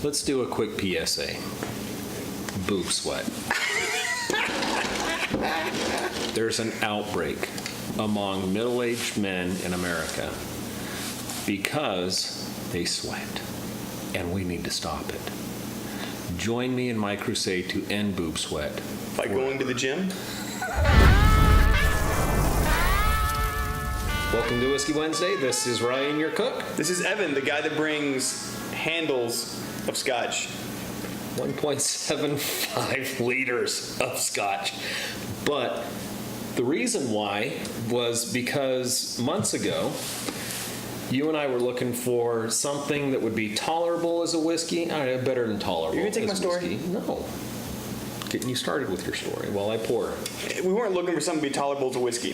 Let's do a quick PSA. Boob sweat. There's an outbreak among middle-aged men in America because they sweat, and we need to stop it. Join me in my crusade to end boob sweat. By going to the gym? Welcome to Whisky Wednesday. This is Ryan, your cook. This is Evan, the guy that brings handles of scotch. 1.75 liters of scotch. But the reason why was because months ago, you and I were looking for something that would be tolerable as a whiskey. Better than tolerable. You're going to take my story? Whiskey. No. Getting you started with your story while I pour. We weren't looking for something to be tolerable as a whiskey.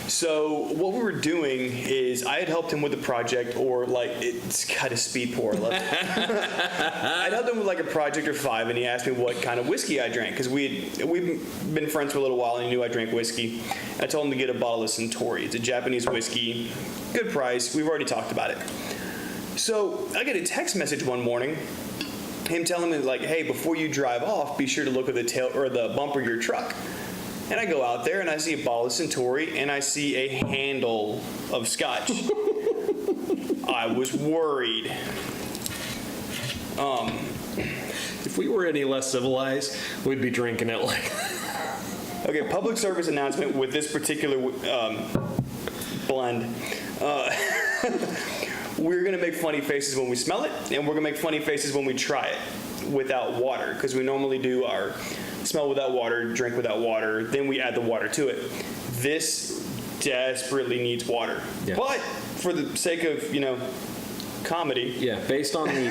So what we were doing is I had helped him with a project, or like, it's got a speed pour. I'd helped him with like a project or 5, and he asked me what kind of whiskey I drank, because we've been friends for a little while, and he knew I drank whiskey. I told him to get a bottle of Suntory. It's a Japanese whiskey, good price. We've already talked about it. So I get a text message one morning, him telling me like, hey, before you drive off, be sure to look at the tail or the bumper of your truck. And I go out there and I see a bottle of Suntory and I see a handle of scotch. I was worried. If we were any less civilized, we'd be drinking it like... Okay, public service announcement with this particular blend. We're going to make funny faces when we smell it, and we're going to make funny faces when we try it without water, because we normally do our smell without water, drink without water, then we add the water to it. This desperately needs water. Yeah. But for the sake of, comedy. Yeah, based on the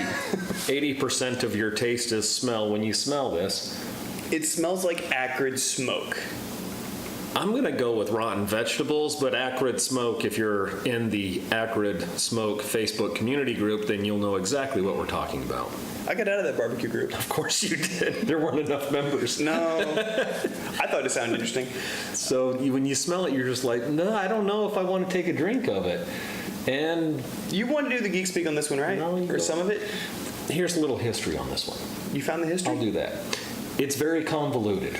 80% of your taste is smell, when you smell this. It smells like acrid smoke. I'm going to go with rotten vegetables, but acrid smoke, if you're in the acrid smoke Facebook community group, then you'll know exactly what we're talking about. I got out of that barbecue group. Of course you did. There weren't enough members. No. I thought it sounded interesting. So when you smell it, you're just like, no, I don't know if I want to take a drink of it. And you want to do the geek speak on this one, right? No, or some of it? Here's a little history on this one. You found the history? I'll do that. It's very convoluted.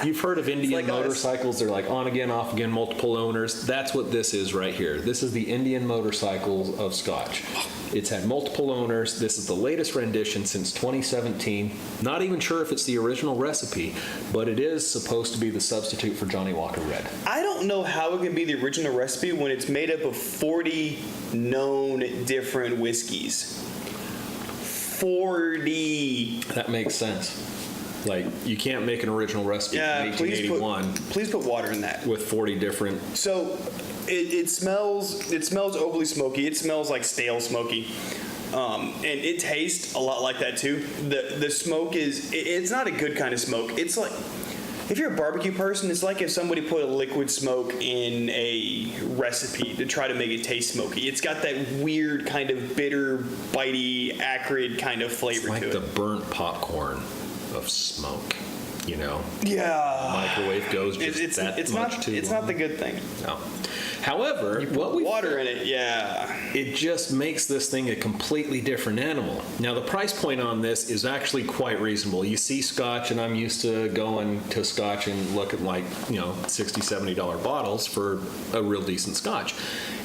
You've heard of Indian like motorcycles. They're like on again, off again, multiple owners. That's what this is right here. This is the Indian motorcycles of Scotch. It's had multiple owners. This is the latest rendition since 2017. Not even sure if it's the original recipe, but it is supposed to be the substitute for Johnny Walker Red. I don't know how it can be the original recipe when it's made up of 40 known different whiskeys. 40. That makes sense. Like, you can't make an original recipe from 1881. Please put water in that. With 40 different... So, it smells overly smoky. It smells like stale smoky. And it tastes a lot like that, too. The smoke it's not a good kind of smoke. It's like, if you're a barbecue person, it's like if somebody put a liquid smoke in a recipe to try to make it taste smoky. It's got that weird kind of bitter, bitey, acrid kind of flavor to it. It's like the burnt popcorn of smoke, Yeah. Microwave goes just it's much too long. It's not the good thing. No. However, you put water in it, it just makes this thing a completely different animal. Now, the price point on this is actually quite reasonable. You see Scotch, and I'm used to going to Scotch and look at like, $60, $70 bottles for a real decent Scotch.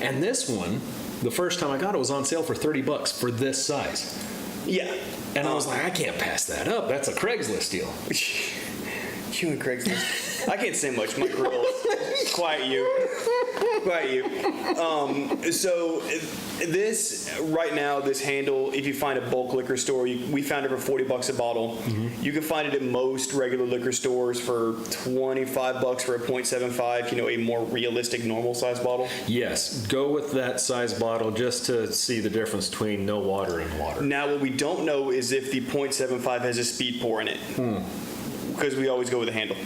And this one, the first time I got it, was on sale for $30 for this size. Yeah. And I was like, I can't pass that up. That's a Craigslist deal. You and Craigslist. I can't say much. My grill. Quiet you. So this right now, this handle, if you find a bulk liquor store, we found it for $40 a bottle. Mm-hmm. You can find it at most regular liquor stores for $25 for a 0.75. A more realistic, normal size bottle. Yes, go with that size bottle just to see the difference between no water and water. Now, what we don't know is if the 0.75 has a speed pour in it. Because we always go with a handle.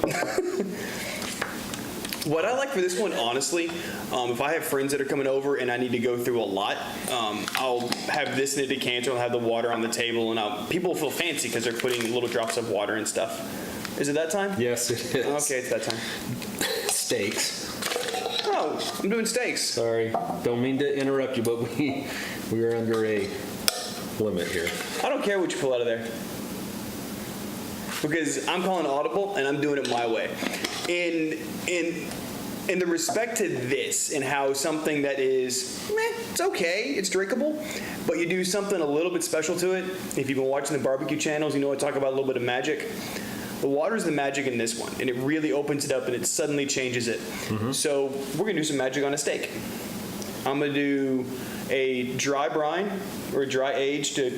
What I like for this one, honestly, if I have friends that are coming over and I need to go through a lot, I'll have this in a decanter, I'll have the water on the table, and people feel fancy because they're putting little drops of water and stuff. Is it that time? Yes, it is. Okay, it's that time. Steaks. Oh, I'm doing steaks. Sorry, don't mean to interrupt you, but we are under a limit here. I don't care what you pull out of there. Because I'm calling audible and I'm doing it my way. In the respect to this and how something that is, it's okay, it's drinkable, but you do something a little bit special to it. If you've been watching the barbecue channels, you know I talk about a little bit of magic. The water is the magic in this one, and it really opens it up and it suddenly changes it. So we're gonna do some magic on a steak. I'm gonna do a dry brine or a dry age to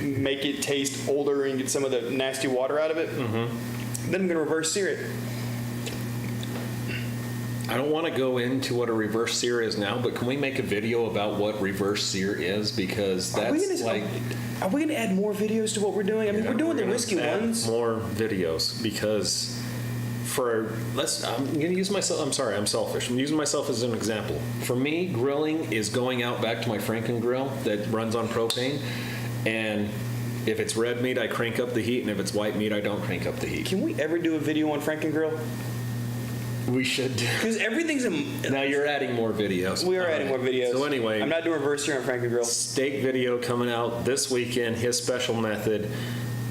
make it taste older and get some of the nasty water out of it. Then I'm gonna reverse sear it. I don't want to go into what a reverse sear is now, but can we make a video about what reverse sear is? Because that's Are we gonna add more videos to what we're doing? I mean, we're doing the Whisky ones. More videos because I'm going to use myself. I'm sorry, I'm selfish. I'm using myself as an example. For me, grilling is going out back to my Franken grill that runs on propane, and if it's red meat, I crank up the heat, and if it's white meat, I don't crank up the heat. Can we ever do a video on Franken grill? We should do. Because everything's Now you're adding more videos. We are adding more videos. So anyway, I'm not doing reverse sear on Franken grill. Steak video coming out this weekend. His special method.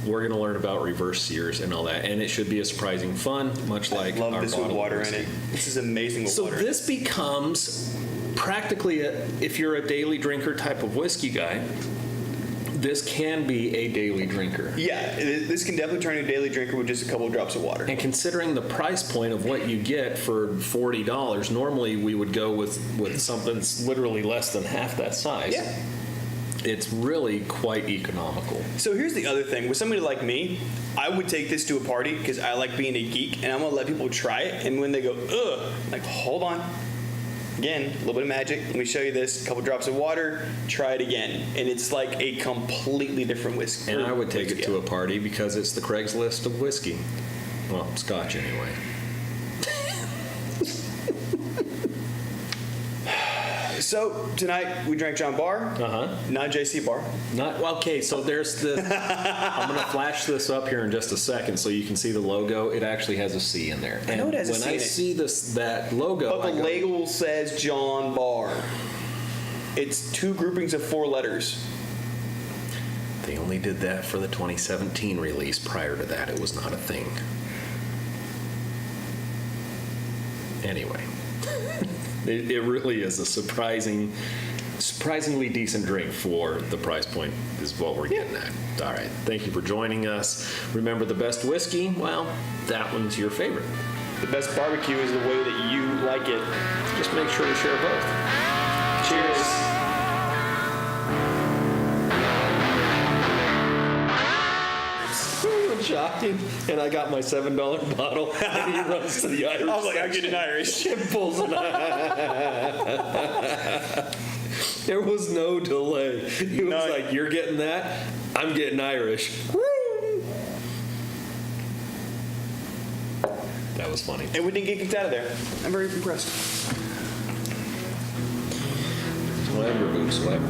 We're going to learn about reverse sears and all that, and it should be a surprising fun, much like I love our this with bottle water of in whiskey. it. This is amazing with So water. this becomes practically, if you're a daily drinker type of whiskey guy, this can be a daily drinker. Yeah, this can definitely turn into a daily drinker with just a couple of drops of water. And considering the price point of what you get for $40, normally we would go with something that's literally less than half that size. Yeah. It's really quite economical. So here's the other thing. With somebody like me, I would take this to a party because I like being a geek, and I'm going to let people try it. And when they go, ugh, like, hold on. Again, a little bit of magic. Let me show you this. A couple drops of water. Try it again. And it's like a completely different whiskey. And I would take it to a party because it's the Craigslist of whiskey. Well, Scotch anyway. So tonight we drank John Barr, not JC Barr. Okay, so there's the. I'm going to flash this up here in just a second so you can see the logo. It actually has a C in there. I know it has a when C I in it. see that logo, But the label says John Barr. It's two groupings of 4 letters. They only did that for the 2017 release. Prior to that, it was not a thing. Anyway. It really is a surprisingly decent drink for the price point is what we're getting at. All right. Thank you for joining us. Remember, the best whiskey, well, that one's your favorite. The best barbecue is the way that you like it. Just make sure to share both. Cheers. Shocking. And I got my $7 bottle, and he runs to the Irish. I was like, I'm getting Irish. And pulls it out. There was no delay. He was like, you're getting that? I'm getting Irish. That was funny. And we didn't get kicked out of there. I'm very impressed. Whatever, boots, whatever.